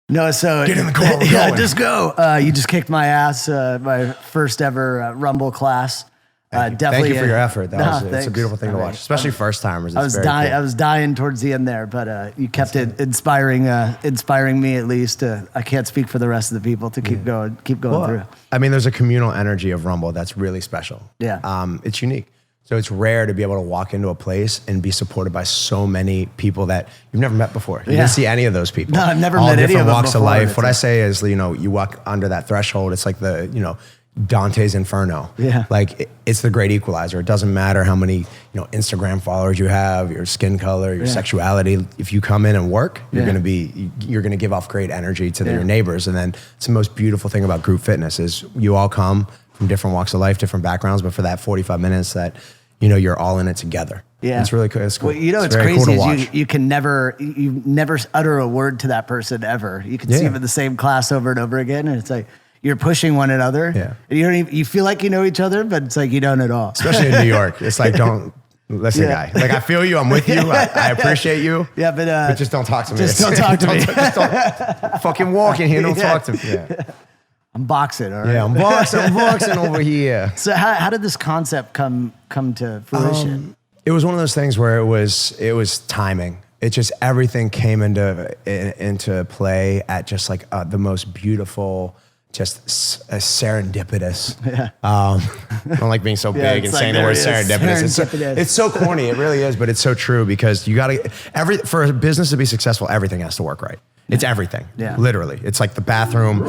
No, so get in the car. Yeah, just go. You just kicked my ass. My first ever Rumble class. Definitely. Thank you for your effort. It's a beautiful thing to watch, right. especially first timers. I was dying towards the end there, but you kept it inspiring me at least. I can't speak for the rest of the people to keep going through. I mean, there's a communal energy of Rumble that's really special. Yeah. It's unique. So it's rare to be able to walk into a place and be supported by so many people that you've never met before. You didn't see any of those people. No, I've never All met any of them different walks of before. life. What I say is, you walk under that threshold. It's like Dante's Inferno. Yeah. Like it's the great equalizer. It doesn't matter how many, Instagram followers you have, your skin color, your sexuality. If you come in and work, you're going to give off great energy to your neighbors. And then it's the most beautiful thing about group fitness is you all come from different walks of life, different backgrounds, but for that 45 minutes that, you're all in it together. Yeah. It's really cool. It's cool. Well, it's crazy cool is you never utter a word to that person ever. You can see them in the same class over and over again. And it's like, you're pushing one another. Yeah. And you feel like you know each other, but it's like you don't at all. Especially in New York. It's like, don't listen, guy. Like, I feel you. I'm with you. I appreciate you. Yeah, but just don't talk to me. Just don't talk to me. Just don't fucking walk in here. Don't talk to me. Yeah. I'm boxing, all right? Yeah, I'm boxing over here. So how did this concept come to fruition? It was one of those things where it was timing. It just, everything came into play at just like the most beautiful, just serendipitous. Yeah. I don't like being so big and saying the word serendipitous. It's so corny. It really is, but it's so true because for a business to be successful, everything has to work right. It's everything. Yeah. Literally. It's like the bathroom,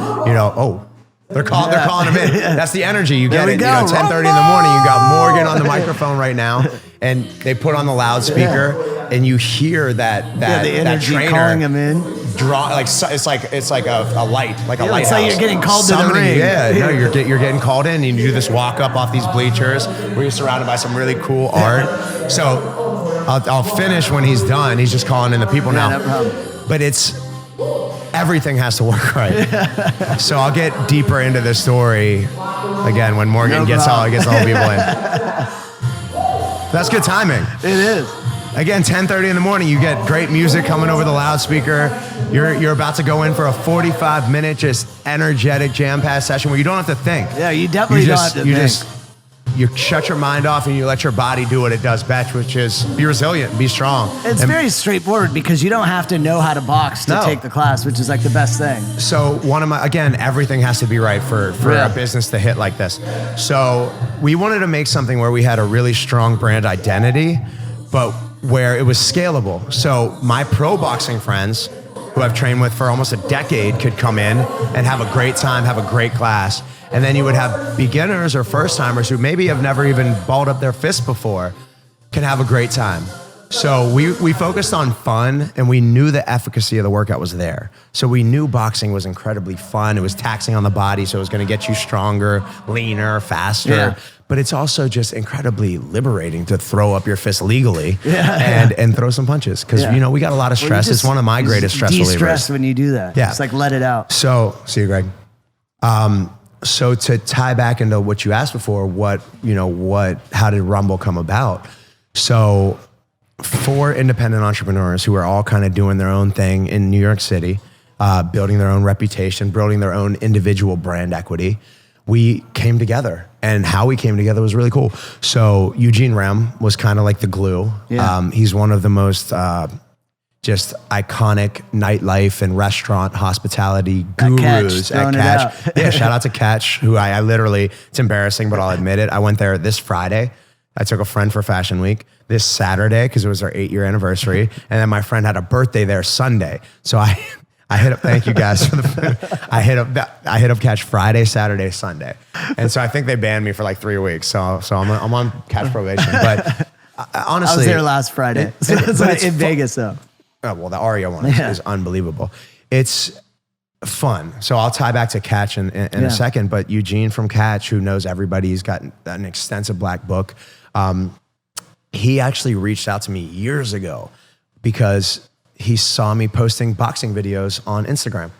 they're calling him in. That's the energy. You get it. 10:30 in the morning, you got Morgan on the microphone right now, and they put on the loudspeaker, and you hear that the energy trainer calling him in. It's like a light, like a lighthouse. It's like you're getting called to the ring. Yeah, no, you're getting called in, and you do this walk up off these bleachers where you're surrounded by some really cool art. So I'll finish when he's done. He's just calling in the people now. No problem. But everything has to work right. So I'll get deeper into the story again when Morgan gets all the people in. That's good timing. It is. Again, 10:30 in the morning, you get great music coming over the loudspeaker. You're about to go in for a 45-minute just energetic jam-packed session where you don't have to think. Yeah, you definitely don't have to think. You shut your mind off and you let your body do what it does best, which is be resilient, be strong. It's very straightforward because you don't have to know how to box to take the class, which is like the best thing. So everything has to be right for a business to hit like this. So we wanted to make something where we had a really strong brand identity, but where it was scalable. So my pro boxing friends who I've trained with for almost a decade could come in and have a great time, have a great class. And then you would have beginners or first timers who maybe have never even balled up their fist before can have a great time. So we focused on fun, and we knew the efficacy of the workout was there. So we knew boxing was incredibly fun. It was taxing on the body, so it was going to get you stronger, leaner, faster. Yeah. But it's also just incredibly liberating to throw up your fist legally and throw some punches. Because, we got a lot of stress. It's one of my greatest stress relievers. De-stress when you do that. Yeah. Just like let it out. So, see you, Greg. So to tie back into what you asked before, how did Rumble come about? So 4 independent entrepreneurs who are all kind of doing their own thing in New York City, building their own reputation, building their own individual brand equity. We came together, and how we came together was really cool. So Eugene Rem was kind of like the glue. Yeah. He's one of the most just iconic nightlife and restaurant hospitality gurus at Catch. Yeah, shout out to Catch, who I literally, it's embarrassing, but I'll admit it. I went there this Friday. I took a friend for Fashion Week this Saturday because it was our 8-year anniversary. And then my friend had a birthday there Sunday. So I hit up, thank you guys for the food. I hit up Catch Friday, Saturday, Sunday. And so I think they banned me for like 3 weeks. So I'm on Catch probation. But honestly. I was there last Friday. It's in Vegas though. Oh, well, the Aria one is unbelievable. It's fun. So I'll tie back to Catch in a second, but Eugene from Catch, who knows everybody, he's got an extensive black book. He actually reached out to me years ago because he saw me posting boxing videos on Instagram.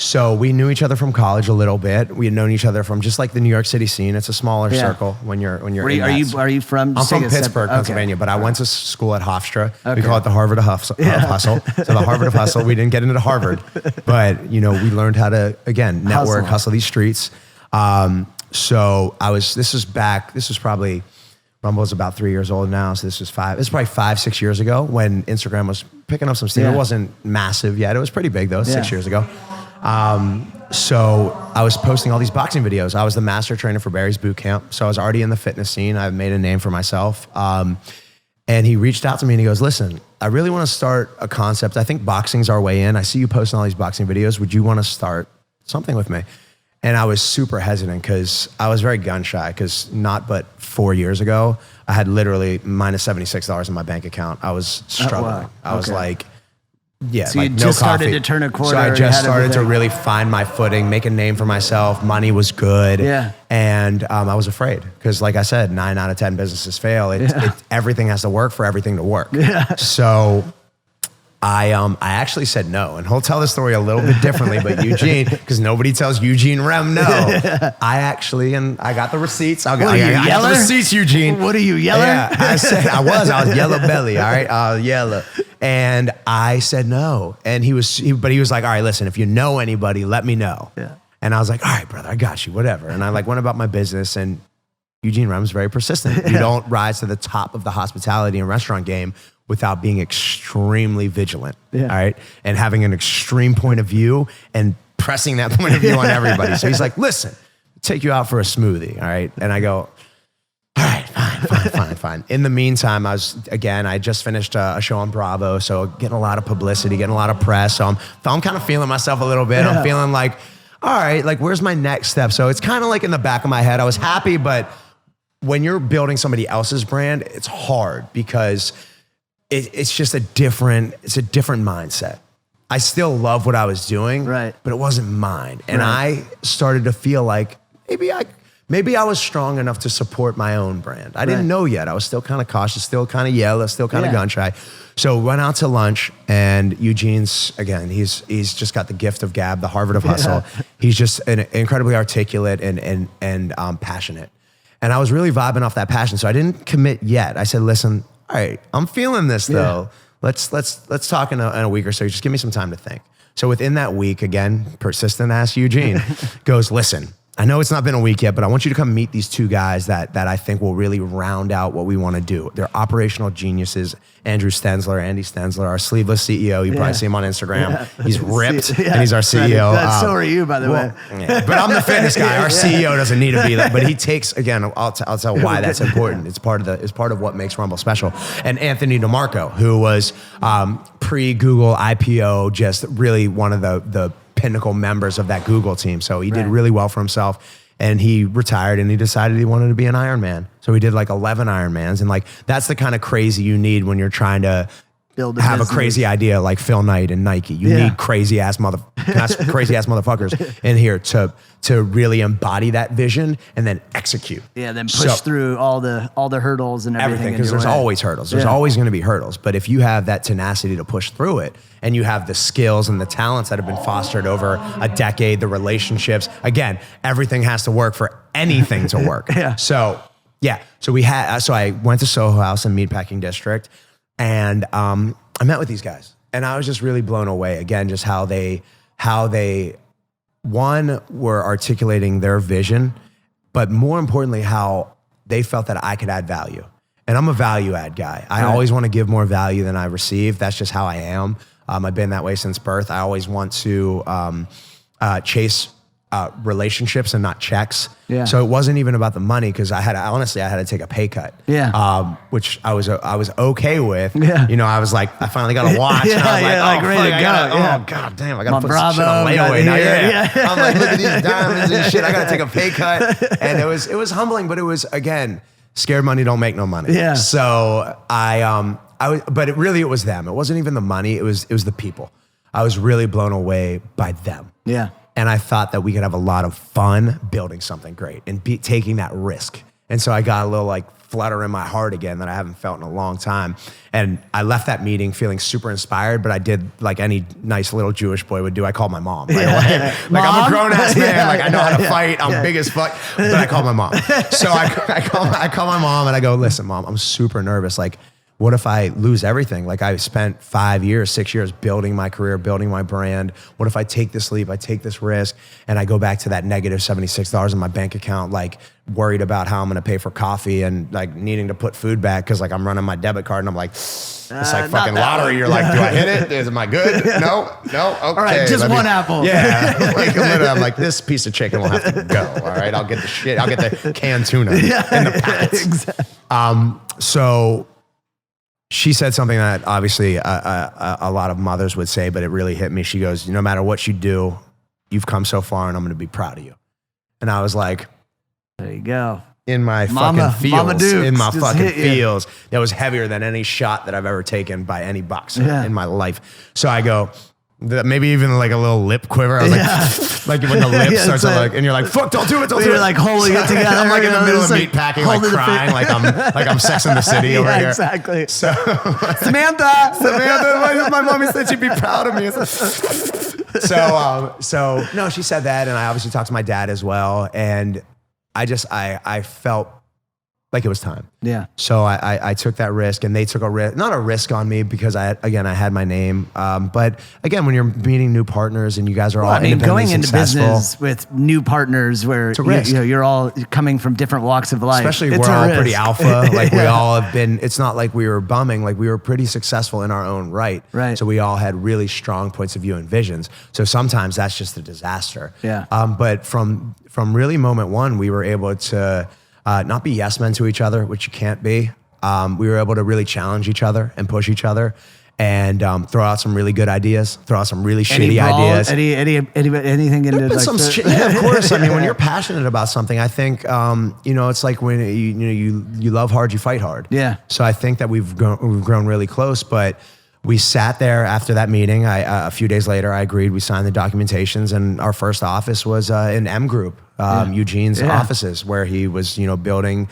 So we knew each other from college a little bit. We had known each other from just like the New York City scene. It's a smaller circle when you're. Are you from? I'm from Pittsburgh, Pennsylvania, but I went to school at Hofstra. We call it the Harvard of Hustle. So the Harvard of Hustle. We didn't get into Harvard, but we learned how to network, hustle these streets. So this was probably. Rumble is about 3 years old now, so this was probably 5-6 years ago when Instagram was picking up some steam. It wasn't massive yet. It was pretty big though, 6 years ago. So I was posting all these boxing videos. I was the master trainer for Barry's Bootcamp. So I was already in the fitness scene. I made a name for myself. And he reached out to me and he goes, listen, I really want to start a concept. I think boxing's our way in. I see you posting all these boxing videos. Would you want to start something with me? And I was super hesitant because I was very gun shy because not but 4 years ago, I had literally minus $76 in my bank account. I was struggling. I was like, so you just started to turn a corner. So I just started to really find my footing, make a name for myself. Money was good. Yeah. And I was afraid because like I said, 9 out of 10 businesses fail. Everything has to work for everything to work. Yeah. So I actually said no, and he'll tell the story a little bit differently, but Eugene, because nobody tells Eugene Rem no. I actually, and I got the receipts. I got the receipts, Eugene. What are you, yeller? Yeah, I was yellow belly, all right? Yellow. And I said no. And he was like, all right, listen, if you know anybody, let me know. Yeah. And I was like, all right, brother, I got you, whatever. And I went about my business, and Eugene Rem's very persistent. You don't rise to the top of the hospitality and restaurant game without being extremely vigilant, all right? And having an extreme point of view and pressing that point of view on everybody. So he's like, listen, take you out for a smoothie, all right? And I go, all right, fine. In the meantime, I just finished a show on Bravo, so getting a lot of publicity, getting a lot of press. So I'm kind of feeling myself a little bit. I'm feeling like, all right, like where's my next step? So it's kind of like in the back of my head. I was happy, but when you're building somebody else's brand, it's hard because it's just a different mindset. I still love what I was doing, right, but it wasn't mine. And I started to feel like maybe I was strong enough to support my own brand. I didn't know yet. I was still kind of cautious, still kind of yellow, still kind of gun shy. So went out to lunch, and Eugene's, again, he's just got the gift of gab, the Harvard of hustle. He's just incredibly articulate and passionate. And I was really vibing off that passion. So I didn't commit yet. I said, listen, all right, I'm feeling this though. Let's talk in a week or so. Just give me some time to think. So within that week, again, persistent ass Eugene goes, listen, I know it's not been a week yet, but I want you to come meet these two guys that I think will really round out what we want to do. They're operational geniuses. Andy Stensler, our sleeveless CEO. You probably see him on Instagram. He's ripped, and he's our CEO. So are you, by the way. Yeah, but I'm the fitness guy. Our CEO doesn't need to be that. But he takes, again, I'll tell why that's important. It's part of what makes Rumble special. And Anthony DeMarco, who was pre-Google IPO, just really one of the pinnacle members of that Google team. So he did really well for himself, and he retired, and he decided he wanted to be an Ironman. So he did 11 Ironmans, and that's the kind of crazy you need when you're trying to have a crazy idea like Phil Knight and Nike. You need crazy ass motherfuckers in here to really embody that vision and then execute. Yeah, then push through all the hurdles and everything. Because there's always hurdles. There's always going to be hurdles. But if you have that tenacity to push through it, and you have the skills and the talents that have been fostered over a decade, the relationships, again, everything has to work for anything to work. So I went to Soho House in Meatpacking District, and I met with these guys, and I was just really blown away. Again, just how they were articulating their vision, but more importantly, how they felt that I could add value. And I'm a value add guy. I always want to give more value than I receive. That's just how I am. I've been that way since birth. I always want to chase relationships and not checks. So it wasn't even about the money, because I had to take a pay cut. Which I was okay with. I was like, I finally got a watch. And I was ready to go. Oh god damn, I gotta put some shit on layaway now. I'm like, look at these diamonds and shit. I gotta take a pay cut. And it was humbling, but it was, again, scared money don't make no money. So but it was them. It wasn't even the money. It was the people. I was really blown away by them. And I thought that we could have a lot of fun building something great and taking that risk. And so I got a little flutter in my heart again that I haven't felt in a long time. And I left that meeting feeling super inspired, but I did like any nice little Jewish boy would do. I called my mom right away. Like, Mom? I'm a grown ass man. Like, I know how to fight. I'm big as fuck. But I called my mom. So I call my mom and I go, listen, Mom, I'm super nervous. Like, what if I lose everything? Like, I spent 5 years, 6 years building my career, building my brand. What if I take this leap, I take this risk, and I go back to that negative $76 in my bank account, like worried about how I'm gonna pay for coffee and like needing to put food back because like I'm running my debit card and I'm like, it's like fucking lottery. You're like, do I hit it? Am I good? No, okay. All right, just one apple. Yeah, like literally, I'm like, this piece of chicken will have to go. All right, I'll get the shit. I'll get the canned tuna in the packets. Exactly. So she said something that obviously a lot of mothers would say, but it really hit me. She goes, no matter what you do, you've come so far and I'm going to be proud of you. And I was like, there you go. In my fucking feels, that was heavier than any shot that I've ever taken by any boxer in my life. So I go, maybe even like a little lip quiver. I was like when the lip starts to like, and you're like, fuck, don't do it, don't do it. You're like holding it together. I'm like in the middle of meat packing, like crying, like I'm Sex in the City over here. Exactly. So Samantha, my mommy said she'd be proud of me. So no, she said that, and I obviously talked to my dad as well, and I felt like it was time. Yeah. So I took that risk, and they took a risk, not a risk on me because I had my name. But again, when you're meeting new partners and you guys are all independently going into successful, business with new partners where you're all coming from different walks of life. Especially we're all pretty alpha. Like we all have been, it's not like we were bumming, like we were pretty successful in our own right. Right. So we all had really strong points of view and visions. So sometimes that's just a disaster. Yeah. But from really moment one, we were able to not be yes men to each other, which you can't be. We were able to really challenge each other and push each other, and throw out some really good ideas, throw out some really shitty ideas. Anything into like some shit? Yeah, of course. I mean, when you're passionate about something, I think it's like when you love hard, you fight hard. Yeah. So I think that we've grown really close, but. We sat there after that meeting. A few days later, I agreed. We signed the documentations, and our first office was in M Group, Eugene's offices, where he was, building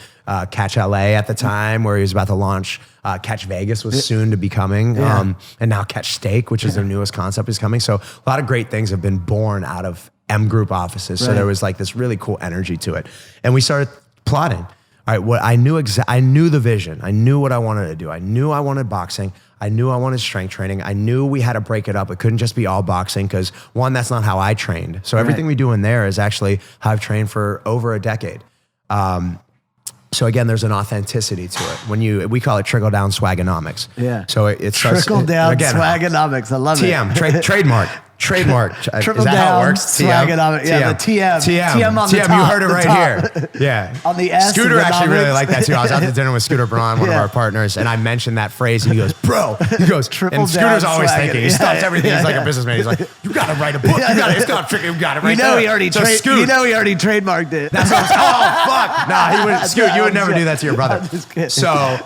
Catch LA at the time, where he was about to launch. Catch Vegas was soon to be coming, and now Catch Steak, which is their newest concept, is coming. So a lot of great things have been born out of M Group offices. So there was like this really cool energy to it, and we started plotting. All right, what I knew the vision. I knew what I wanted to do. I knew I wanted boxing. I knew I wanted strength training. I knew we had to break it up. It couldn't just be all boxing because one, that's not how I trained. So everything we do in there is actually how I've trained for over a decade. So again, there's an authenticity to it. We call it trickle-down Swaganomics. Yeah. So it starts trickle-down Swaganomics. I love it. TM, trademark. Trickle is that down, how it works? Swaganomics. Yeah, the TM on the top. You heard it right here. Yeah. On the S. Scooter actually really liked that too. I was out to dinner with Scooter Braun, one of our partners, and I mentioned that phrase, and he goes, bro. He goes, and Scooter's always thinking. He stops everything. He's like a businessman. He's like, you got to write a book. It's got trick. You got it right there. He already trademarked it. That's what fuck. Nah, he would. Scoot, you would never do that to your brother. So,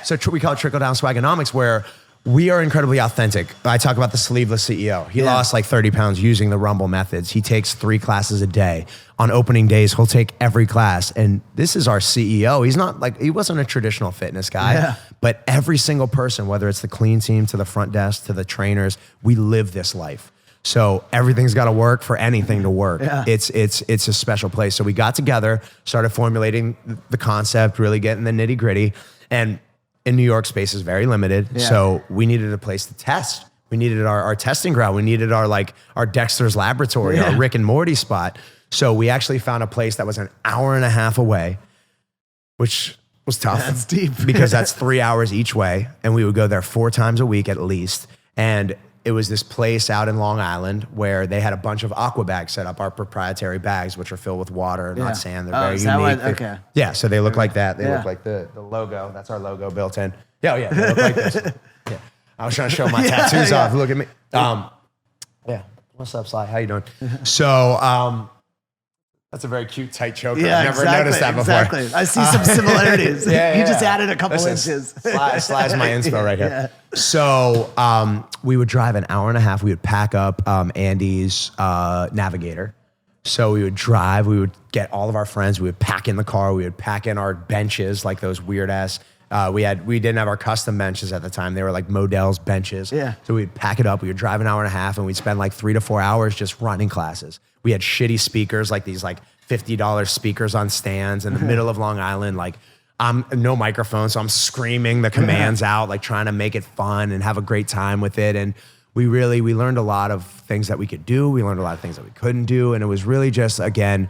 so we call it trickle-down Swaganomics, where we are incredibly authentic. I talk about the sleeveless CEO. He lost like 30 pounds using the Rumble methods. He takes 3 classes a day. On opening days, he'll take every class. And this is our CEO. He's not like, he wasn't a traditional fitness guy, but every single person, whether it's the clean team to the front desk to the trainers, we live this life. So everything's got to work for anything to work. Yeah. It's a special place. So we got together, started formulating the concept, really getting the nitty gritty. And in New York, space is very limited. Yeah. So we needed a place to test. We needed our testing ground. We needed our Dexter's laboratory, our Rick and Morty spot. So we actually found a place that was an hour and a half away, which was tough. That's deep. Because that's 3 hours each way. And we would go there 4 times a week at least. And it was this place out in Long Island where they had a bunch of aqua bags set up, our proprietary bags, which are filled with water, not sand. They're very unique. Okay. Yeah, so they look like that. They look like the logo. That's our logo built in. Yeah, they look like this. Yeah. I was trying to show my tattoos off. Look at me. What's up, Sly? How you doing? So, that's a very cute, tight choker. Yeah, I've never noticed that before. Exactly. I see some similarities. You just added a couple inches. Sly's my inspo right here. Yeah. So we would drive an hour and a half. We would pack up Andy's Navigator. So we would drive, we would get all of our friends, we would pack in the car, we would pack in our benches, like those weird ass, we didn't have our custom benches at the time. They were like Modell's benches. Yeah. So we'd pack it up, we would drive an hour and a half and we'd spend like 3 to 4 hours just running classes. We had shitty speakers, like these like $50 speakers on stands in the middle of Long Island, like I'm no microphone. So I'm screaming the commands out, like trying to make it fun and have a great time with it. And we learned a lot of things that we could do. We learned a lot of things that we couldn't do. And it was really just, again,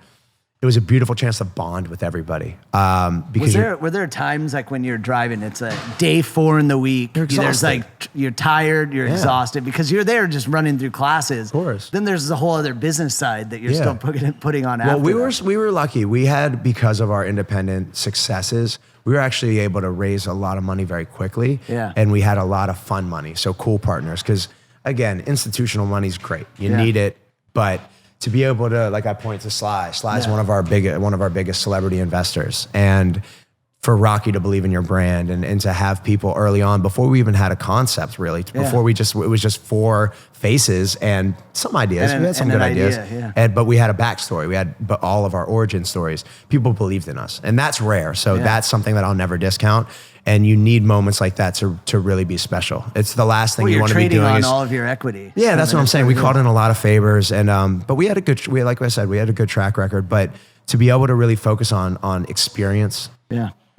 it was a beautiful chance to bond with everybody. Because were there times like when you're driving, it's a day 4 in the week, there's like, you're tired, you're exhausted because you're there just running through classes. Of course. Then there's the whole other business side that you're still putting on after. Well, we were lucky. We had, because of our independent successes, we were actually able to raise a lot of money very quickly. Yeah. And we had a lot of fun money. So cool partners. Because again, institutional money is great. You need it, but to be able to, like I point to Sly. Sly's one of our biggest celebrity investors. And for Rocky to believe in your brand and to have people early on, before we even had a concept really, before it was just 4 faces and some ideas. We had some good ideas. But we had a backstory. We had all of our origin stories. People believed in us. And that's rare. So that's something that I'll never discount. And you need moments like that to really be special. It's the last thing you want to be doing. You're trading is on all of your equity. Yeah, that's what I'm saying. We called in a lot of favors, and but we had like I said, we had a good track record. But to be able to really focus on experience,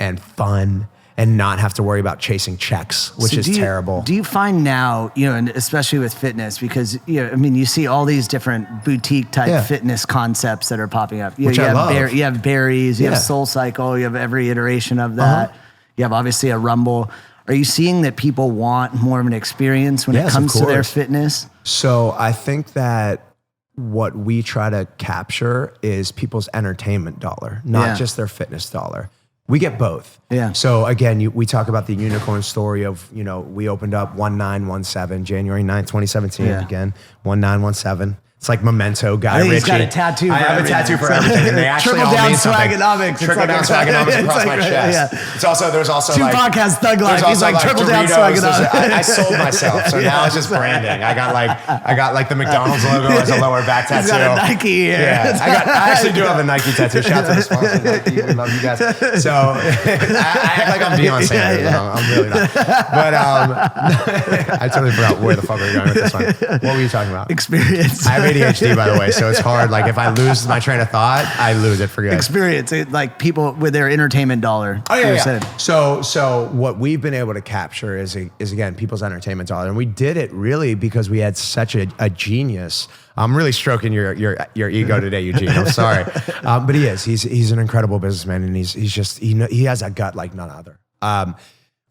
and fun, and not have to worry about chasing checks, which is terrible. Do you find now, and especially with fitness, because you see all these different boutique type fitness concepts that are popping up. Which I love. You have Berries, you have Soul Cycle, you have every iteration of that. You have obviously a Rumble. Are you seeing that people want more of an experience when it comes to their fitness? So I think that what we try to capture is people's entertainment dollar, not just their fitness dollar. We get both. Yeah. So again, we talk about the unicorn story of, we opened up 1917, January 9th, 2017. Again, 1917. It's like Memento, Guy Ritchie. He's got a tattoo. I have a tattoo for everything, and they actually all mean something. Swaganomics. Trickle-down Swaganomics across my chest. Yeah. There's also 2 podcasts, Thug Life. He's like trickle-down Swaganomics. I sold myself, so now it's just branding. I got like the McDonald's logo as a lower back tattoo. He's got a Nike here. Yeah, I actually do have a Nike tattoo. Shout out to the sponsor, Nike. We love you guys. So I act like I'm Deion Sanders. I'm really not. But I totally forgot where the fuck we were going with this one. What were you talking about? Experience. I have ADHD, by the way, so it's hard. Like if I lose my train of thought, I lose it for good. Experience, like people with their entertainment dollar. Oh yeah. So what we've been able to capture is again people's entertainment dollar, and we did it really because we had such a genius. I'm really stroking your ego today, Eugene. I'm sorry, but he is. He's an incredible businessman, and he has a gut like none other.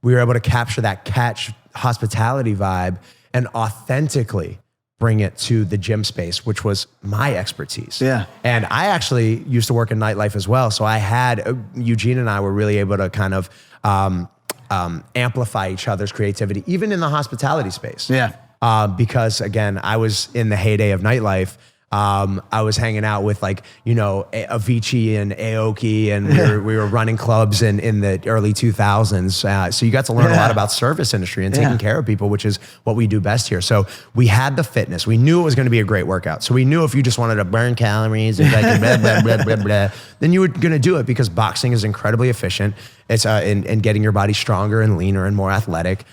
We were able to capture that catch hospitality vibe and authentically bring it to the gym space, which was my expertise. Yeah. And I actually used to work in nightlife as well. So I had, Eugene and I were really able to kind of amplify each other's creativity, even in the hospitality space. Yeah. Because again, I was in the heyday of nightlife. I was hanging out with Avicii and Aoki, and we were running clubs in the early 2000s. So you got to learn a lot about service industry and taking care of people, which is what we do best here. So we had the fitness. We knew it was going to be a great workout. So we knew if you just wanted to burn calories and blah, blah, blah, blah, blah, then you were going to do it because boxing is incredibly efficient. It's in getting your body stronger and leaner and more athletic.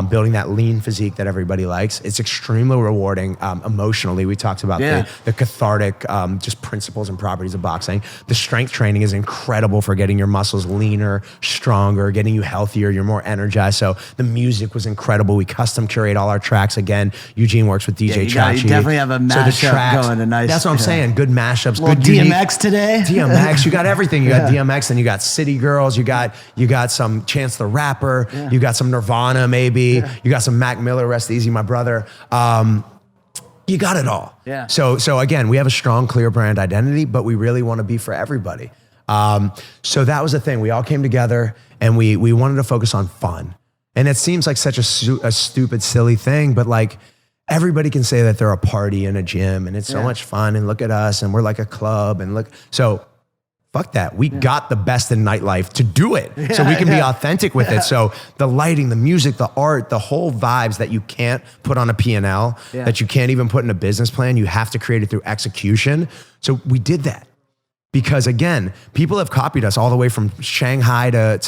Building that lean physique that everybody likes. It's extremely rewarding emotionally. We talked about the cathartic just principles and properties of boxing. The strength training is incredible for getting your muscles leaner, stronger, getting you healthier, you're more energized. So the music was incredible. We custom curate all our tracks. Again, Eugene works with DJ Chachi. You definitely have a mashup going. That's what I'm saying. Good mashups. Good DMX today. DMX. You got everything. You got DMX, and you got City Girls. You got some Chance the Rapper. You got some Nirvana maybe. You got some Mac Miller, rest easy, my brother. You got it all. Yeah. So again, we have a strong, clear brand identity, but we really want to be for everybody. So that was the thing. We all came together and we wanted to focus on fun. And it seems like such a stupid, silly thing, but like everybody can say that they're a party in a gym and it's so much fun and look at us and we're like a club and look. So fuck that. We got the best in nightlife to do it. So we can be authentic with it. So the lighting, the music, the art, the whole vibes that you can't put on a P&L, that you can't even put in a business plan, you have to create it through execution. So we did that. Because again, people have copied us all the way from Shanghai to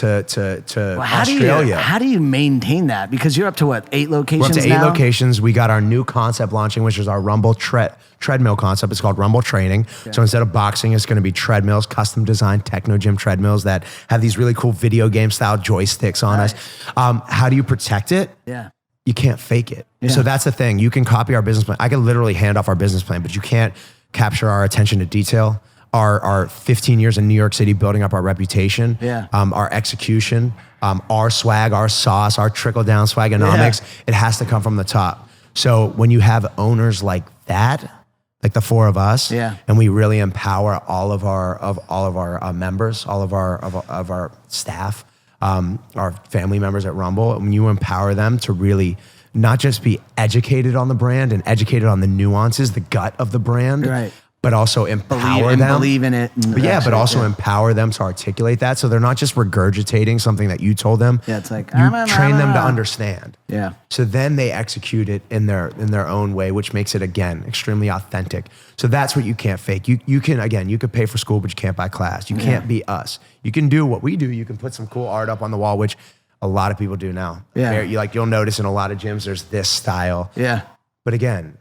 Australia. How do you maintain that? Because you're up to what, 8 locations now? We're up to 8 locations. We got our new concept launching, which is our Rumble treadmill concept. It's called Rumble Training. So instead of boxing, it's going to be treadmills, custom designed techno gym treadmills that have these really cool video game style joysticks on us. How do you protect it? You can't fake it. So that's the thing. You can copy our business plan. I can literally hand off our business plan, but you can't capture our attention to detail. Our 15 years in New York City building up our reputation, our execution, our swag, our sauce, our trickle-down Swaganomics, it has to come from the top. So when you have owners like that, like the 4 of us, and we really empower all of our members, all of our staff, our family members at Rumble, when you empower them to really not just be educated on the brand and educated on the nuances, the gut of the brand, but also empower them. Believe in it. But also empower them to articulate that. So they're not just regurgitating something that you told them. It's like, you train them to understand. So then they execute it in their own way, which makes it, again, extremely authentic. So that's what you can't fake. You could pay for school, but you can't buy class. You can't be us. You can do what we do. You can put some cool art up on the wall, which a lot of people do now. You'll notice in a lot of gyms, there's this style. But again,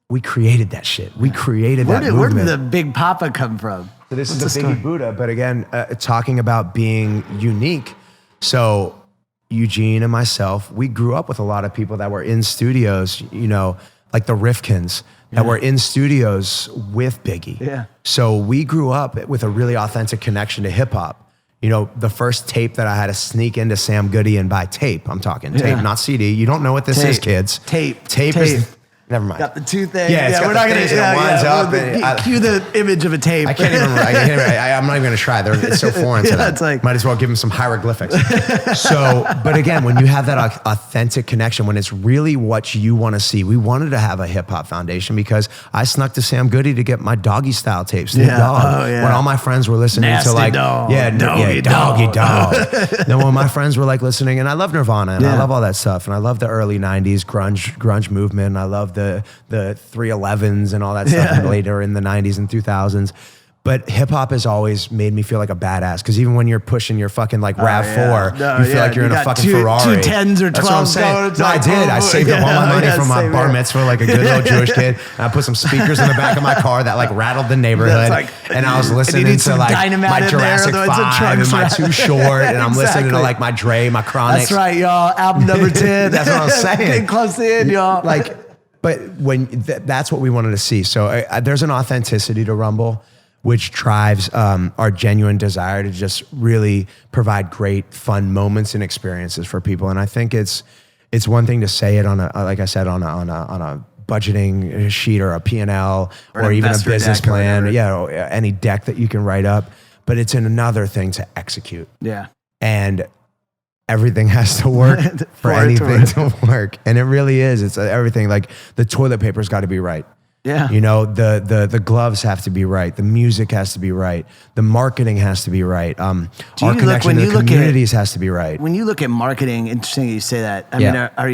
we created that shit. We created that movement. Where did the Big Papa come from? So this is the Biggie Buddha, but again, talking about being unique. So Eugene and myself, we grew up with a lot of people that were in studios, like the Rifkins, that were in studios with Biggie. So we grew up with a really authentic connection to hip hop. The first tape that I had to sneak into Sam Goody and buy tape. I'm talking tape, not CD. You don't know what this is, kids. Tape is... Never mind. Got the 2 things. We're not going to cue the image of a tape. I can't even. I'm not even going to try. It's so foreign to them. It's like, might as well give them some hieroglyphics. But again, when you have that authentic connection, when it's really what you want to see, we wanted to have a hip hop foundation because I snuck to Sam Goody to get my Doggy Style tapes. When all my friends were listening Nasty to like, dog. Doggy Dog. Then when my friends were like listening, and I love Nirvana and I love all that stuff, and I love the early '90s grunge movement. And I love the 311s and all that stuff later in the 90s and 2000s. But hip hop has always made me feel like a badass because even when you're pushing your fucking like RAV4, you feel like you're in a fucking Ferrari. 210s or 12s. I did. I saved up all my money from my bar mitzvah like a good little Jewish kid. And I put some speakers in the back of my car that like rattled the neighborhood. And I was listening to like my Jurassic 5 and my Too Short. And I'm listening to like my Dre, my Chronics. That's right, y'all. Album number 10. That's what I'm saying. Getting close in, y'all. But when that's what we wanted to see. So there's an authenticity to Rumble, which drives our genuine desire to just really provide great, fun moments and experiences for people. And I think it's one thing to say it on a budgeting sheet or a P&L or even a business plan, or any deck that you can write up. But it's another thing to execute. And everything has to work for anything to work. And it really is. It's everything. Like the toilet paper's got to be right. The gloves have to be right. The music has to be right. The marketing has to be right. Our connection to the communities has to be right. When you look at marketing, interesting you say that. I mean, are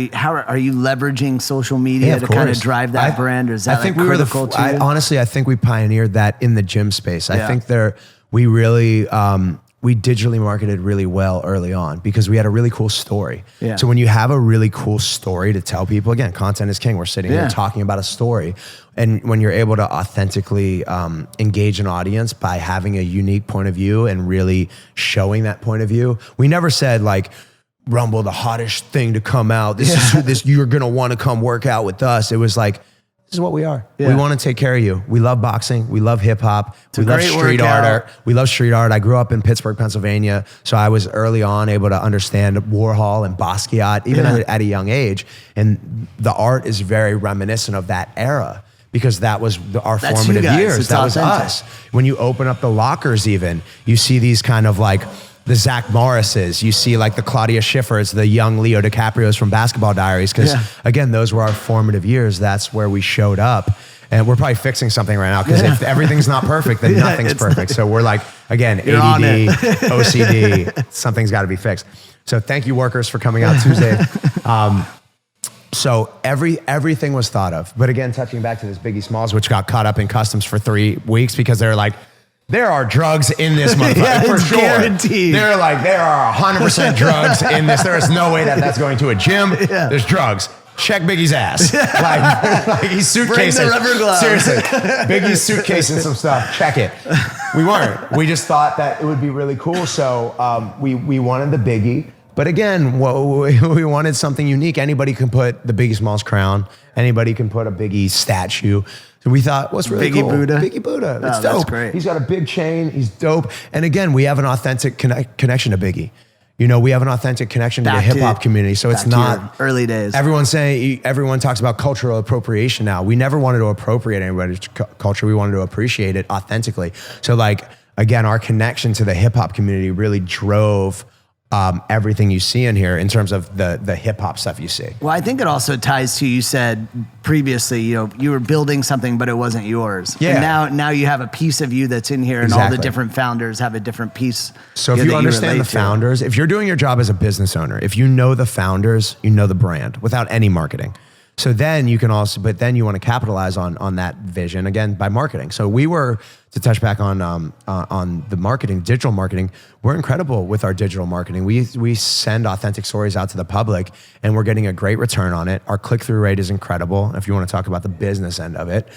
you leveraging social media to kind of drive that brand, or is that critical to you? Honestly, I think we pioneered that in the gym space. I think we really we digitally marketed really well early on because we had a really cool story. So when you have a really cool story to tell people, again, content is king. We're sitting here talking about a story. And when you're able to authentically engage an audience by having a unique point of view and really showing that point of view, we never said like, Rumble, the hottest thing to come out. This you're going to want to come work out with us. It was like, this is what we are. We want to take care of you. We love boxing. We love hip hop. We love street art. We love street art. I grew up in Pittsburgh, Pennsylvania. So I was early on able to understand Warhol and Basquiat, even at a young age. And the art is very reminiscent of that era because that was our formative years. That was us. When you open up the lockers even, you see these kind of like the Zach Morrises, you see like the Claudia Schiffers, the young Leo DiCaprios from Basketball Diaries. Because again, those were our formative years. That's where we showed up. And we're probably fixing something right now because if everything's not perfect, then nothing's perfect. So we're like, again, ADD, OCD, something's got to be fixed. So thank you, workers, for coming out Tuesday. So everything was thought of. But again, touching back to this Biggie Smalls, which got caught up in customs for 3 weeks because they're like, there are drugs in this motherfucker, for sure. Guaranteed. They're like, there are 100% drugs in this. There is no way that that's going to a gym. Yeah. There's drugs. Check Biggie's ass. like he's suitcasing. Bring the rubber glove. Seriously. Biggie's suitcasing some stuff. Check it. We weren't. We just thought that it would be really cool. So we wanted the Biggie. But again, we wanted something unique. Anybody can put the Biggie Smalls crown. Anybody can put a Biggie statue. So we thought, what's really Biggie cool? Buddha. Biggie Buddha. That's dope. That's great. He's got a big chain. He's dope. And again, we have an authentic connection to Biggie. You know, we have an authentic connection to the hip hop community. So it's not early days. Everyone talks about cultural appropriation now. We never wanted to appropriate anybody's culture. We wanted to appreciate it authentically. So like, again, our connection to the hip hop community really drove everything you see in here in terms of the hip hop stuff you see. Well, I think it also ties to, you said previously, you know, you were building something, but it wasn't yours. Yeah. And now you have a piece of you that's in here, and all the different founders have a different piece. So if you understand the founders, if you're doing your job as a business owner, if you know the founders, you know the brand without any marketing. So then you can also, but then you want to capitalize on that vision again by marketing. So we were, to touch back on the marketing, digital marketing, we're incredible with our digital marketing. We send authentic stories out to the public, and we're getting a great return on it. Our click-through rate is incredible. If you want to talk about the business end of it,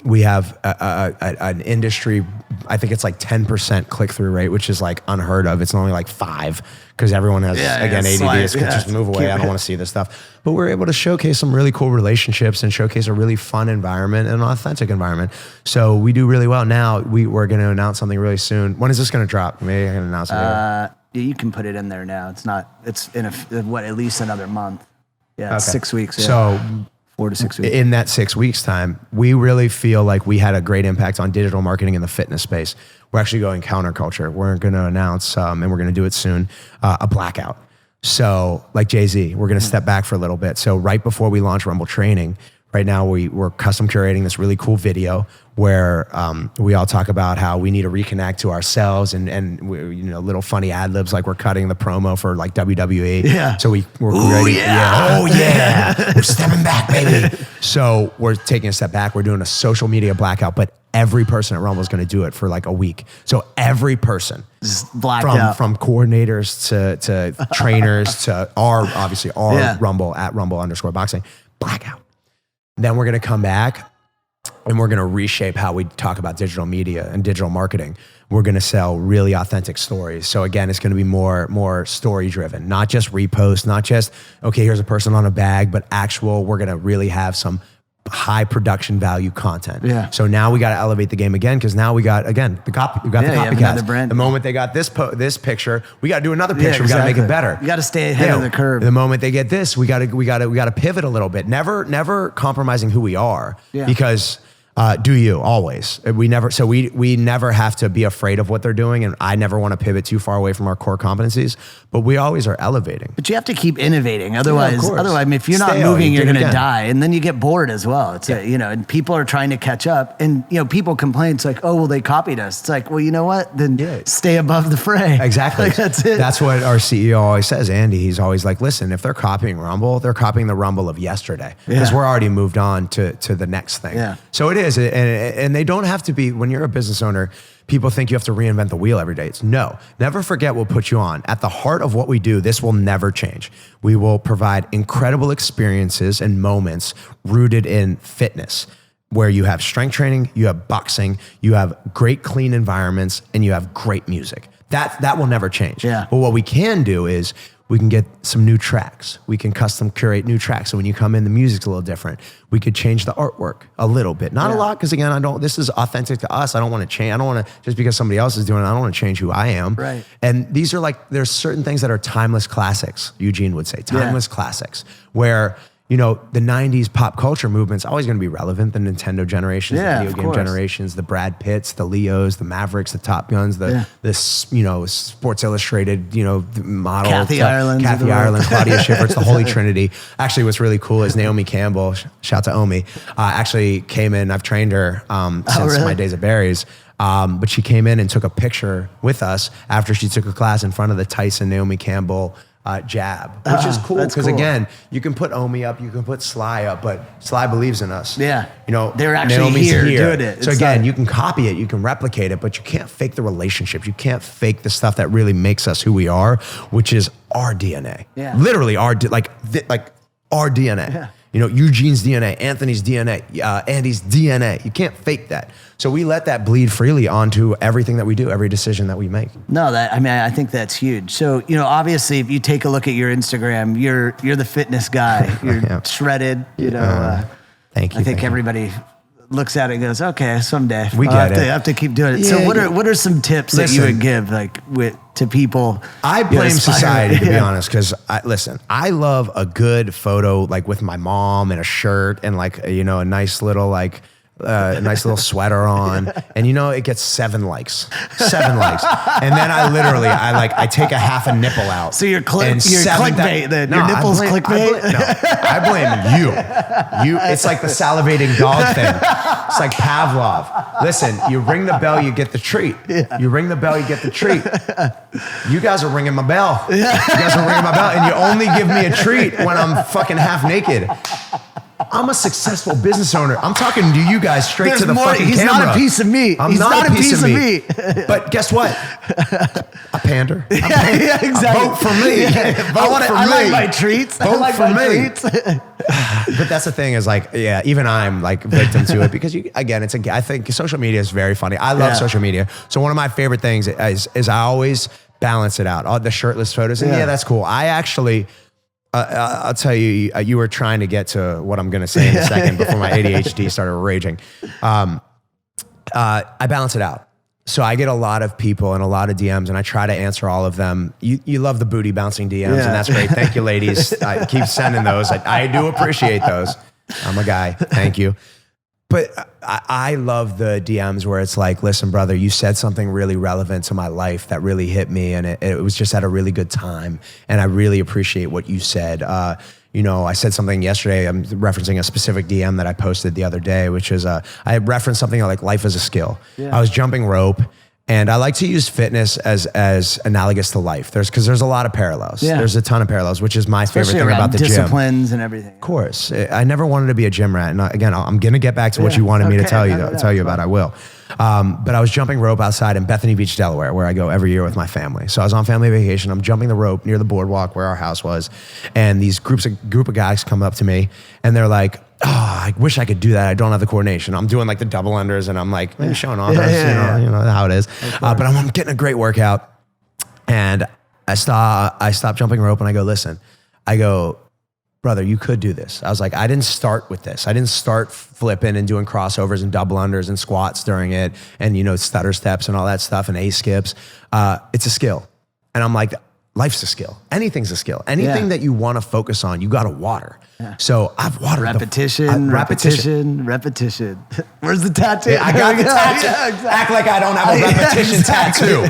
we have an industry, I think it's like 10% click-through rate, which is like unheard of. It's only like 5 because everyone has, again, ADD. Just move away. I don't want to see this stuff. But we're able to showcase some really cool relationships and showcase a really fun environment and an authentic environment. So we do really well. Now we're going to announce something really soon. When is this going to drop? Maybe I can announce it later. You can put it in there now. It's in at least another month. Yeah, it's 6 weeks. Yeah. So 4 to 6 weeks. In that 6 weeks time, we really feel like we had a great impact on digital marketing in the fitness space. We're actually going counterculture. We're going to announce, and we're going to do it soon, a blackout. So like Jay-Z, we're going to step back for a little bit. So right before we launch Rumble Training, right now we're custom curating this really cool video where we all talk about how we need to reconnect to ourselves and we, you know, little funny ad libs, like we're cutting the promo for like WWE. Yeah. So we're ready. Yeah. Oh yeah. We're stepping back, baby. So we're taking a step back. We're doing a social media blackout, but every person at Rumble is going to do it for like a week. So every person, just blacked out. From coordinators to trainers to our Rumble at Rumble_boxing, blackout. Then we're going to come back and we're going to reshape how we talk about digital media and digital marketing. We're going to sell really authentic stories. So again, it's going to be more story driven, not just repost, not just, okay, here's a person on a bag, but we're going to really have some high production value content. Yeah. So now we got to elevate the game again, because now we got the copycats. The moment they got this picture, we got to do another picture. We got to make it better. You got to stay ahead of the curve. The moment they get this, we got to pivot a little bit. Never compromising who we are, because do you always? We never have to be afraid of what they're doing, and I never want to pivot too far away from our core competencies. But we always are elevating. But you have to keep innovating. Otherwise, I mean, if you're not moving, you're going to die, and then you get bored as well. It's and people are trying to catch up, and people complain. It's like, oh well, they copied us. It's like, well, you know what? Then stay above the fray. Exactly. Like, that's it. That's what our CEO always says, Andy. He's always like, listen, if they're copying Rumble, they're copying the Rumble of yesterday, because we're already moved on to the next thing. Yeah. So it is, and they don't have to be. When you're a business owner, people think you have to reinvent the wheel every day. It's no. Never forget we'll put you on. At the heart of what we do, this will never change. We will provide incredible experiences and moments rooted in fitness, where you have strength training, you have boxing, you have great clean environments, and you have great music. That will never change. Yeah. But what we can do is we can get some new tracks. We can custom curate new tracks. So when you come in, the music's a little different. We could change the artwork a little bit. Not a lot, because again, this is authentic to us. I don't want to change. I don't want to, just because somebody else is doing it, I don't want to change who I am. Right. And these are there's certain things that are timeless classics, Eugene would say, timeless classics, where you know, the 90s pop culture movement's always going to be relevant. The Nintendo generations, the video game generations, the Brad Pitts, the Leos, the Mavericks, the Top Guns, this, you know, Sports Illustrated, you know, model. Kathy Ireland, Claudia Schiffer, it's the Holy Trinity. Actually, what's really cool is Naomi Campbell, shout to Omi, actually came in. I've trained her since my days at Barry's. But she came in and took a picture with us after she took a class in front of the Tyson Naomi Campbell jab, which is cool because again, you can put Omi up, you can put Sly up, but Sly believes in us. Yeah, you know, they're actually here doing it. So again, you can copy it, you can replicate it, but you can't fake the relationships. You can't fake the stuff that really makes us who we are, which is our DNA. Yeah, literally our like our DNA. Yeah. You know, Eugene's DNA, Anthony's DNA, Andy's DNA. You can't fake that. So we let that bleed freely onto everything that we do, every decision that we make. No, I think that's huge. So, you know, obviously, if you take a look at your Instagram, you're the fitness guy. You're shredded. You know, thank you. I think everybody looks at it and goes, "Okay, someday I have to keep doing it." Yeah, so, what are some tips that you would give, like to people? I blame society, to be honest, because I love a good photo, like with my mom in a shirt and like, you know, a nice little sweater on, and you know, it gets 7 likes, and then I take a half a nipple out. So you're clickbait then. Your nipples clickbait. I blame you. It's like the salivating dog thing. It's like Pavlov. Listen, you ring the bell, you get the treat. You ring the bell, you get the treat. You guys are ringing my bell. And you only give me a treat when I'm fucking half naked. I'm a successful business owner. I'm talking to you guys straight to the fucking camera. He's not a piece of meat. He's not a piece of meat. But guess what? I pander. Yeah, exactly. Vote for me. I like my treats. Vote for me. But that's the thing is like, yeah, even I'm like victim to it because I think social media is very funny. I love social media. So one of my favorite things is I always balance it out. All the shirtless photos. And that's cool. I actually... I'll tell you, you were trying to get to what I'm going to say in a second before my ADHD started raging. I balance it out. So I get a lot of people and a lot of DMs and I try to answer all of them. You love the booty bouncing DMs and that's great. Thank you, ladies. Keep sending those. I do appreciate those. I'm a guy. Thank you. But I love the DMs where it's like, listen, brother, you said something really relevant to my life that really hit me. And it was just at a really good time. And I really appreciate what you said. You know, I said something yesterday. I'm referencing a specific DM that I posted the other day, which is I referenced something like life is a skill. Yeah. I was jumping rope. And I like to use fitness as analogous to life. There's a lot of parallels. Yeah. There's a ton of parallels, which is my favorite thing about the gym. Disciplines and everything. Of course. I never wanted to be a gym rat. And again, I'm going to get back to what you wanted me to tell you about. I will. But I was jumping rope outside in Bethany Beach, Delaware, where I go every year with my family. So I was on family vacation. I'm jumping the rope near the boardwalk where our house was. And these group of guys come up to me and they're like, "Oh, I wish I could do that. I don't have the coordination." I'm doing like the double unders and I'm like, maybe showing off. You know how it is. But I'm getting a great workout. And I stop jumping rope and I go, "Listen," I go, "Brother, you could do this." I was like, I didn't start with this. I didn't start flipping and doing crossovers and double unders and squats during it and, you know, stutter steps and all that stuff and A-skips. It's a skill. And I'm like, life's a skill. Anything's a skill. Anything that you want to focus on, you got to water. Yeah. So I've watered repetition. Where's the tattoo? I got the tattoo. Yeah, exactly. Act like I don't have a repetition tattoo.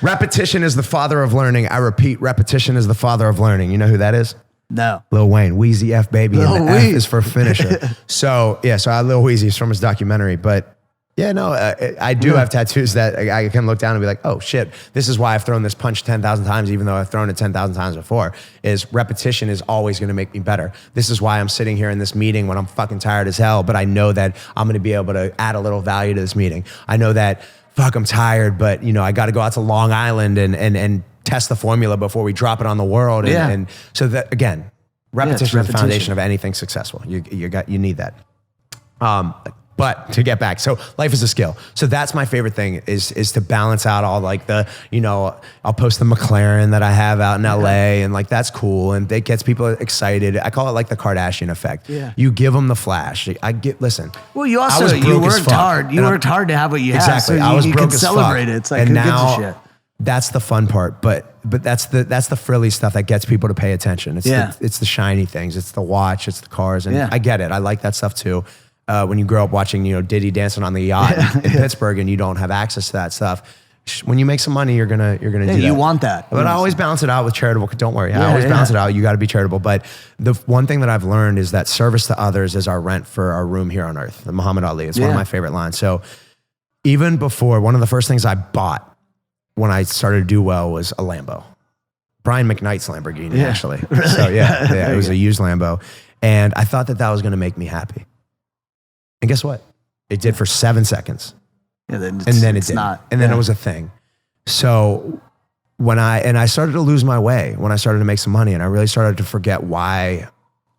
Repetition is the father of learning. I repeat, repetition is the father of learning. You know who that is? No. Lil Wayne, Wheezy F baby, and the F is for finisher. So I had Lil Wheezy from his documentary, but I do have tattoos that I can look down and be like, oh shit, this is why I've thrown this punch 10,000 times, even though I've thrown it 10,000 times before, is repetition is always going to make me better. This is why I'm sitting here in this meeting when I'm fucking tired as hell, but I know that I'm going to be able to add a little value to this meeting. I know that, I'm tired, but I got to go out to Long Island and test the formula before we drop it on the world. And so that, again, repetition is the foundation of anything successful. You need that. But to get back, so life is a skill. So that's my favorite thing is to balance out all like the, I'll post the McLaren that I have out in LA and like, that's cool. And it gets people excited. I call it like the Kardashian effect. Yeah. You give them the flash. Listen. Well, you also, you worked hard. You worked hard to have what you have. Exactly. So I was you broke can as celebrate fuck. it. It's like, who gives a shit? That's the fun part, but that's the frilly stuff that gets people to pay attention. It's the shiny things. It's the watch. It's the cars, and I get it. I like that stuff too. When you grow up watching, Diddy dancing on the yacht in Pittsburgh, and you don't have access to that stuff. When you make some money, you're gonna do that. You want that, but I always balance it out with charitable. Don't worry, I always balance it out. You got to be charitable. But the one thing that I've learned is that service to others is our rent for our room here on earth. Muhammad Ali. It's one of my favorite lines. So even before, one of the first things I bought when I started to do well was a Lambo. Brian McKnight's Lamborghini, actually. Really? So it was a used Lambo. And I thought that was going to make me happy. And guess what? It did for 7 seconds. Yeah, and then it didn't. And then it was a thing. So when I started to lose my way, when I started to make some money, and I really started to forget why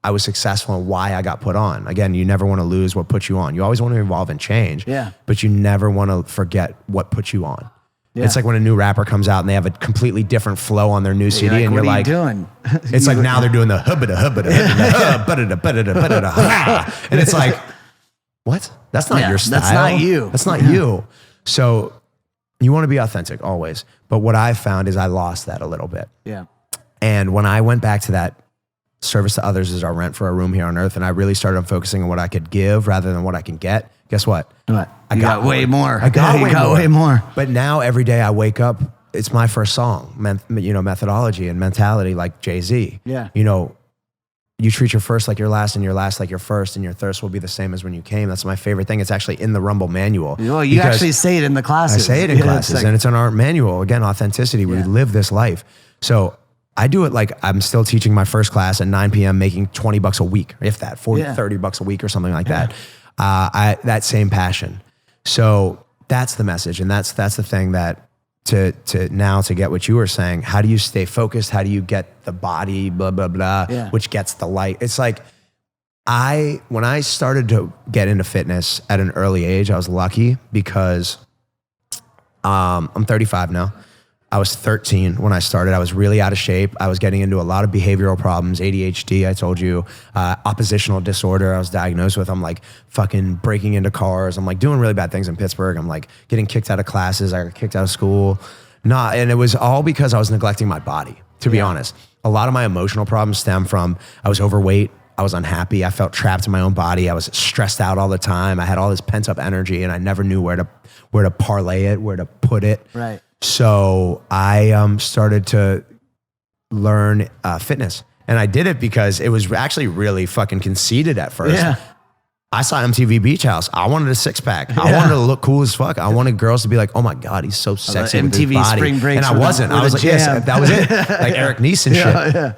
I was successful and why I got put on. Again, you never want to lose what put you on. You always want to evolve and change, but you never want to forget what put you on. Yeah. It's like when a new rapper comes out and they have a completely different flow on their new CD, and you're like, what are you doing? It's like now they're doing the and it's like, what? That's not your style. That's not you. That's not you. So you want to be authentic always. But what I found is I lost that a little bit. Yeah. And when I went back to that, service to others is our rent for a room here on earth, and I really started focusing on what I could give rather than what I can get. Guess what? What? I got way more. I got way more. But now every day I wake up, it's my first song, methodology and mentality like Jay-Z. Yeah. You treat your first like your last and your last like your first, and your thirst will be the same as when you came. That's my favorite thing. It's actually in the Rumble manual. Well, you actually say it in the classes. I say it in classes, and it's in our manual. Again, authenticity. We live this life. So I do it like I'm still teaching my first class at 9 p.m., making $20 a week, if that, 40, $30 a week or something like that. That same passion. So that's the message. And that's the thing that to get what you were saying, how do you stay focused? How do you get the body, blah, blah, blah, which gets the light? It's like, when I started to get into fitness at an early age, I was lucky because I'm 35 now. I was 13 when I started. I was really out of shape. I was getting into a lot of behavioral problems, ADHD, I told you, oppositional disorder I was diagnosed with. I'm like fucking breaking into cars. I'm like doing really bad things in Pittsburgh. I'm like getting kicked out of classes. I got kicked out of school. And it was all because I was neglecting my body, to be honest. A lot of my emotional problems stem from I was overweight. I was unhappy. I felt trapped in my own body. I was stressed out all the time. I had all this pent up energy, and I never knew where to parlay it, where to put it. Right. So I started to learn fitness, and I did it because it was actually really fucking conceited at first. Yeah. I saw MTV Beach House. I wanted a six pack. I wanted to look cool as fuck. I wanted girls to be like, "Oh my god, he's so sexy with his body." MTV Spring Break, and I wasn't. I was like, "Yes, that was it." Like Eric Neeson shit. Yeah.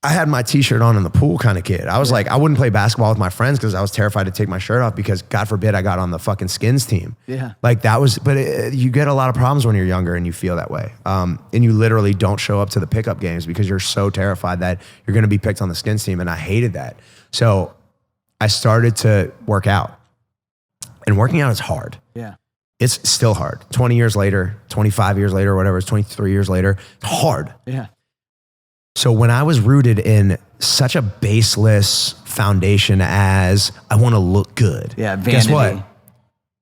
I had my t-shirt on in the pool kind of kid. I was like, I wouldn't play basketball with my friends because I was terrified to take my shirt off because God forbid I got on the fucking Skins team. Yeah. Like that was, but you get a lot of problems when you're younger and you feel that way. And you literally don't show up to the pickup games because you're so terrified that you're going to be picked on the Skins team. And I hated that. So I started to work out, and working out is hard. Yeah. It's still hard. 20 years later, 25 years later, whatever, it's 23 years later, it's hard. Yeah. So when I was rooted in such a baseless foundation as I want to look good, vanity. Guess what?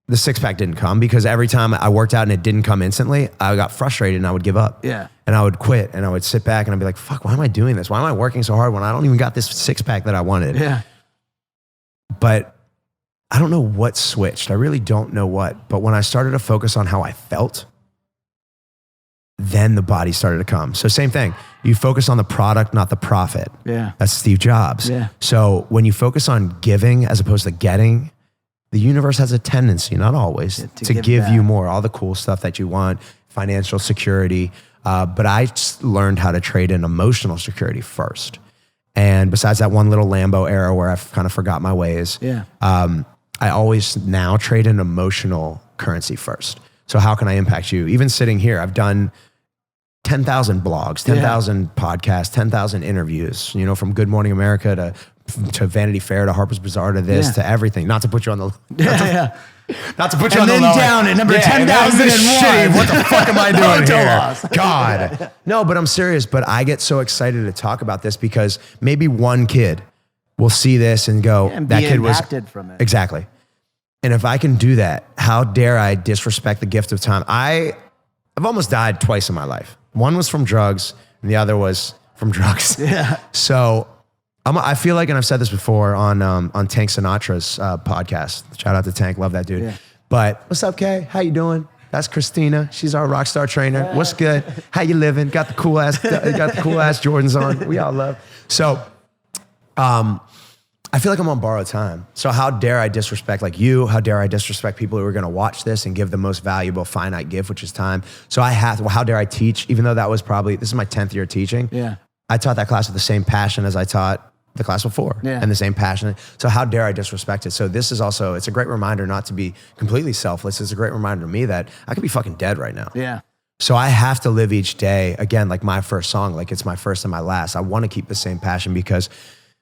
The six pack didn't come because every time I worked out and it didn't come instantly, I got frustrated and I would give up. Yeah. And I would quit and I would sit back and I'd be like, fuck, why am I doing this? Why am I working so hard when I don't even got this six pack that I wanted? Yeah. But I don't know what switched. I really don't know what. But when I started to focus on how I felt, then the body started to come. So same thing. You focus on the product, not the profit. Yeah. That's Steve Jobs. Yeah. So when you focus on giving as opposed to getting, the universe has a tendency, not always, to give you more, all the cool stuff that you want, financial security. But I learned how to trade in emotional security first. And besides that one little Lambo era where I've kind of forgot my ways, I always now trade in emotional currency first. So how can I impact you? Even sitting here, I've done 10,000 blogs, 10,000 podcasts, 10,000 interviews, from Good Morning America to Vanity Fair to Harper's Bazaar to this to everything. Not to put you on the not to put you on the lower. And then down at number 10,001. What the fuck am I doing here? God. No, but I'm serious. But I get so excited to talk about this because maybe one kid will see this and go, and that kid was impacted from it. Exactly. And if I can do that, how dare I disrespect the gift of time? I I've almost died twice in my life. One was from drugs and the other was from drugs. Yeah. So I feel like, and I've said this before on Tank Sinatra's podcast. Shout out to Tank, love that dude. Yeah. But what's up, Kay? How you doing? That's Christina. She's our rock star trainer. Yeah. What's good? How you living? Got the cool ass Jordans on. We all love. So, I feel like I'm on borrowed time. So how dare I disrespect like you? How dare I disrespect people who are going to watch this and give the most valuable finite gift, which is time. So how dare I teach, even though that was this is my 10th year teaching. Yeah. I taught that class with the same passion as I taught the class before, and the same passion. So how dare I disrespect it? So this is also, it's a great reminder not to be completely selfless. It's a great reminder to me that I could be fucking dead right now. Yeah. So I have to live each day, again, like my first song, like it's my first and my last. I want to keep the same passion because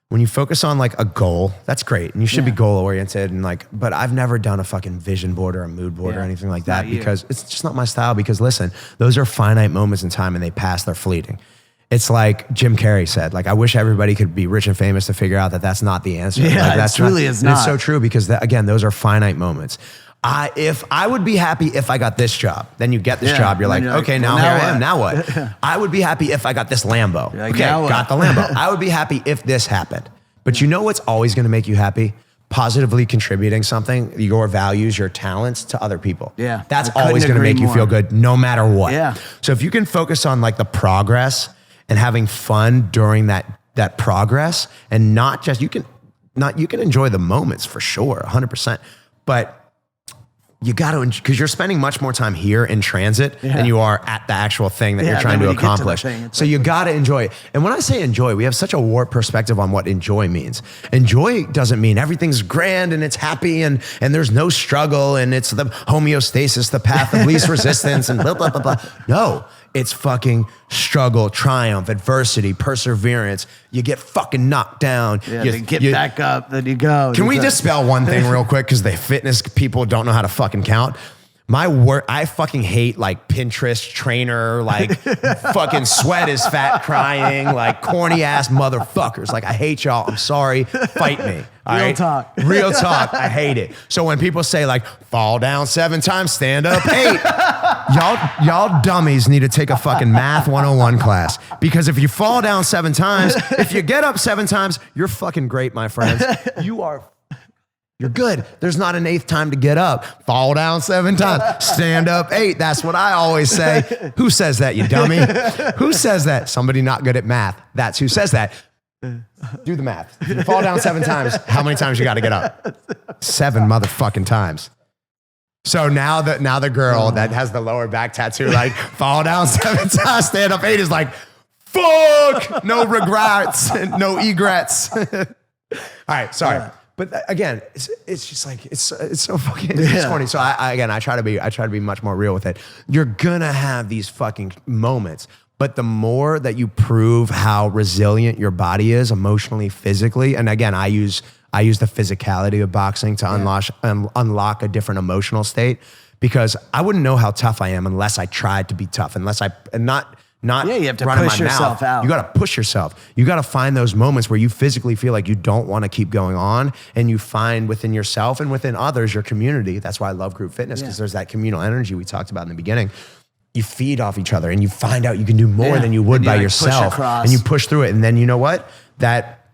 when you focus on like a goal, that's great. And you should be goal oriented and like, but I've never done a fucking vision board or a mood board or anything like that because it's just not my style. Because listen, those are finite moments in time and they pass, they're fleeting. It's like Jim Carrey said, like, I wish everybody could be rich and famous to figure out that that's not the answer. Yeah, like, that's it truly is not. It's so true because again, those are finite moments. If I would be happy if I got this job, then you get this job. You're like, okay, now here I am. Now what? I would be happy if I got this Lambo. Like, okay, got the Lambo. I would be happy if this happened. But you know what's always going to make you happy? Positively contributing something, your values, your talents to other people. Yeah. That's always going to make you feel good no matter what. Yeah. So if you can focus on like the progress and having fun during that progress and not just, you can enjoy the moments for sure, 100%. But you got to, because you're spending much more time here in transit than you are at the actual thing that you're trying to accomplish. So you got to enjoy it. And when I say enjoy, we have such a warped perspective on what enjoy means. Enjoy doesn't mean everything's grand and it's happy and there's no struggle and it's the homeostasis, the path of least resistance and blah, blah, blah, blah. No. It's fucking struggle, triumph, adversity, perseverance. You get fucking knocked down. Yeah, you get back up, then you go. Can we dispel one thing real quick? Because the fitness people don't know how to fucking count. My work, I fucking hate like Pinterest trainer, like fucking sweat is fat crying, like corny ass motherfuckers. Like I hate y'all. I'm sorry. Fight me. Real talk. Real talk. I hate it. So when people say like fall down 7 times, stand up 8, y'all dummies need to take a fucking math 101 class. Because if you fall down 7 times, if you get up 7 times, you're fucking great, my friends. You're good. There's not an 8th time to get up. Fall down 7 times. Stand up 8. That's what I always say. Who says that, you dummy? Who says that? Somebody not good at math. That's who says that. Do the math. If you fall down 7 times, how many times you got to get up? 7 motherfucking times. So now the girl that has the lower back tattoo, like fall down 7 times, stand up 8 is like, fuck, no regrets, no egrets. All right, sorry. But again, it's just like it's so fucking it's funny. So I try to be much more real with it. You're gonna have these fucking moments, but the more that you prove how resilient your body is emotionally, physically, and again, I use the physicality of boxing to unlock a different emotional state because I wouldn't know how tough I am unless I tried to be tough, you have to push yourself out. You got to push yourself. You got to find those moments where you physically feel like you don't want to keep going on and you find within yourself and within others, your community. That's why I love group fitness because there's that communal energy we talked about in the beginning. You feed off each other and you find out you can do more than you would by yourself and you push through it. And then you know what? That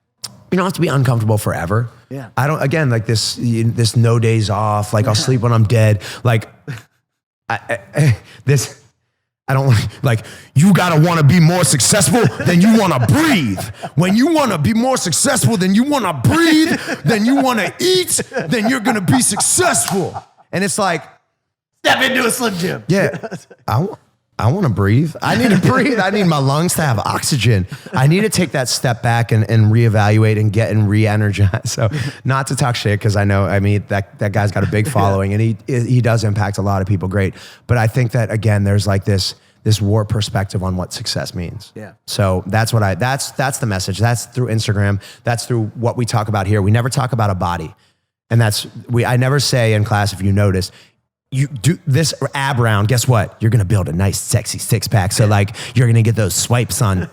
you don't have to be uncomfortable forever. Yeah. I don't, again, like this no days off, like I'll sleep when I'm dead. Like I don't like, you gotta wanna be more successful than you wanna breathe. When you wanna be more successful than you wanna breathe, then you wanna eat, then you're gonna be successful. And it's like, step into a Slim Jim. Yeah, I wanna breathe. I need to breathe. I need my lungs to have oxygen. I need to take that step back and reevaluate and get and re-energize. So not to talk shit, because I know, that guy's got a big following and he does impact a lot of people great. But I think that, again, there's like this warped perspective on what success means. Yeah. So that's the message. That's through Instagram. That's through what we talk about here. We never talk about a body. And I never say in class, if you notice, you do this ab round, guess what? You're going to build a nice, sexy 6-pack. So like, you're going to get those swipes on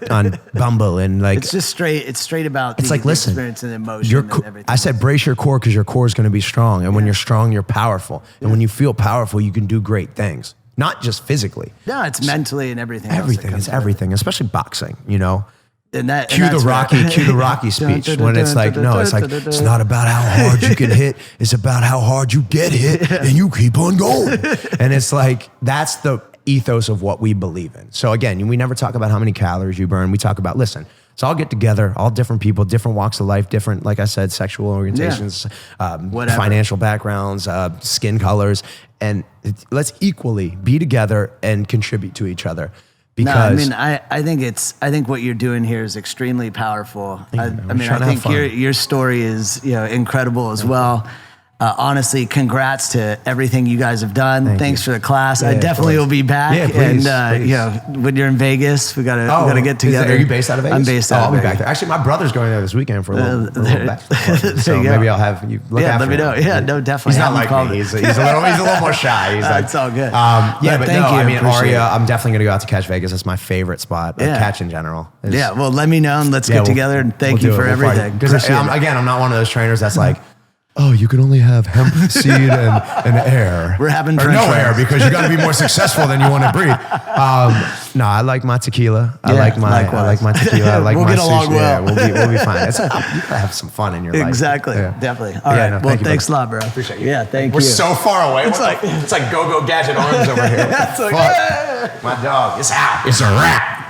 Bumble and like, it's just straight. It's straight about the listen, experience and emotion and everything. I said, brace your core because your core is going to be strong. And when you're strong, you're powerful. And when you feel powerful, you can do great things. not just physically. No, it's mentally and everything. Everything is everything, especially boxing, you know. Cue the Rocky speech when it's like, no, it's like, it's not about how hard you can hit. It's about how hard you get hit and you keep on going. And it's like, that's the ethos of what we believe in. So again, we never talk about how many calories you burn. We talk about, listen, so all get together, all different people, different walks of life, different, like I said, sexual orientations, financial backgrounds, skin colors, and let's equally be together and contribute to each other. Because I think what you're doing here is extremely powerful. I think your story is incredible as well. Honestly, congrats to everything you guys have done. Thanks for the class. I definitely will be back. Yeah, please, and when you're in Vegas, we gotta get together. Are you based out of Vegas? I'm based out of Vegas. I'll be back there. Actually, my brother's going there this weekend for a little basketball. So maybe I'll have you look after let me know. him. Yeah, no, definitely. He's not like me. He's a little more shy. He's like, it's all good. But thank you. I mean, Aria, I'm definitely going to go out to Catch Vegas. That's my favorite spot. Catch in general. Well, let me know and let's get together. And thank you for everything. Because I'm not one of those trainers that's like, oh, you can only have hemp seed and air. We're having no air because you got to be more successful than you want to breathe. No, I like my tequila. I like my tequila. I like we'll my get along sushi. well. We'll be fine. You gotta have some fun in your life. Exactly. Definitely. All right. Well, thanks a lot, bro. Appreciate you. Yeah, thank you. We're so far away. It's like go-go gadget arms over here. That's like, my dog. It's out. It's a wrap.